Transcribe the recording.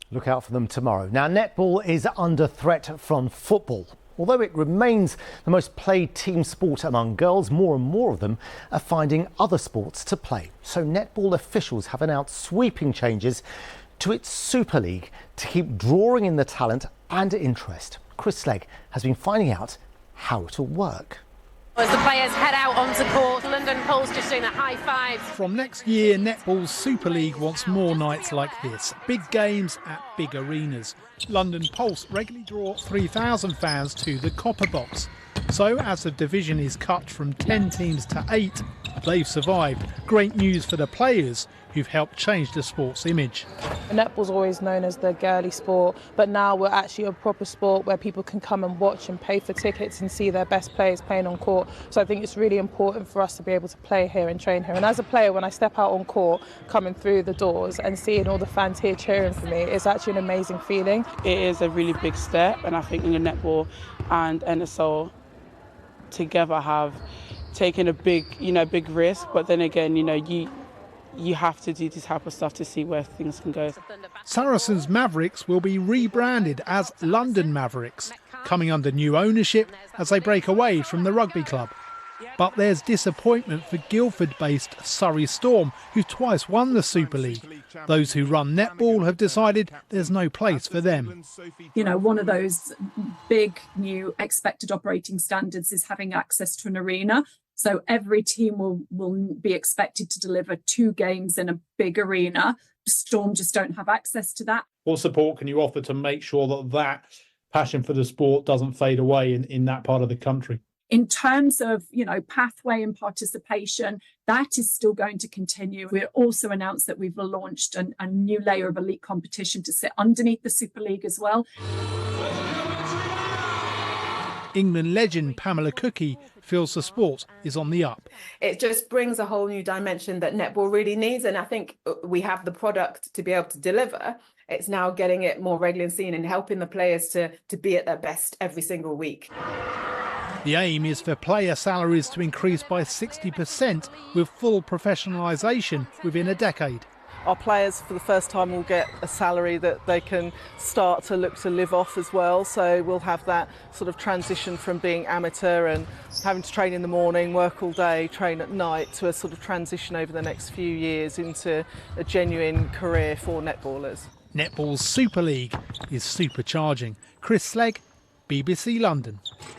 Look out for them tomorrow. Now, netball is under threat from football. Although it remains the most played team sport among girls, more and more of them are finding other sports to play. So netball officials have announced sweeping changes to its Super League to keep drawing in the talent and interest. Chris Slegg has been finding out how it'll work. As the players head out onto court, London Pulse just doing a high five. From next year, Netball's Super League wants more nights like this. Big games at big arenas. London Pulse regularly draw 3,000 fans to the Copper Box. So as the division is cut from 10 teams to 8, they've survived. Great news for the players who've helped change the sport's image. Netball's always known as the girly sport, but now we're actually a proper sport where people can come and watch and pay for tickets and see their best players playing on court. So I think it's really important for us to be able to play here and train here. And as a player, when I step out on court, coming through the doors and seeing all the fans here cheering for me, it's actually an amazing feeling. It is a really big step, and I think the netball and NSL together have taken a big risk, but then again, you have to do this type of stuff to see where things can go. Saracens Mavericks will be rebranded as London Mavericks, coming under new ownership as they break away from the rugby club. But there's disappointment for Guildford-based Surrey Storm, who twice won the Super League. Those who run netball have decided there's no place for them. One of those big new expected operating standards is having access to an arena. So every team will be expected to deliver 2 games in a big arena. Storm just don't have access to that. What support can you offer to make sure that passion for the sport doesn't fade away in that part of the country? In terms of, pathway and participation, that is still going to continue. We also announced that we've launched a new layer of elite competition to sit underneath the Super League as well. England legend Pamela Cookie feels the sport is on the up. It just brings a whole new dimension that netball really needs, and I think we have the product to be able to deliver. It's now getting it more regularly seen and helping the players to be at their best every single week. The aim is for player salaries to increase by 60% with full professionalisation within a decade. Our players for the first time will get a salary that they can start to look to live off as well. So we'll have that sort of transition from being amateur and having to train in the morning, work all day, train at night, to a sort of transition over the next few years into a genuine career for netballers. Netball's Super League is supercharging. Chris Slegg, BBC London.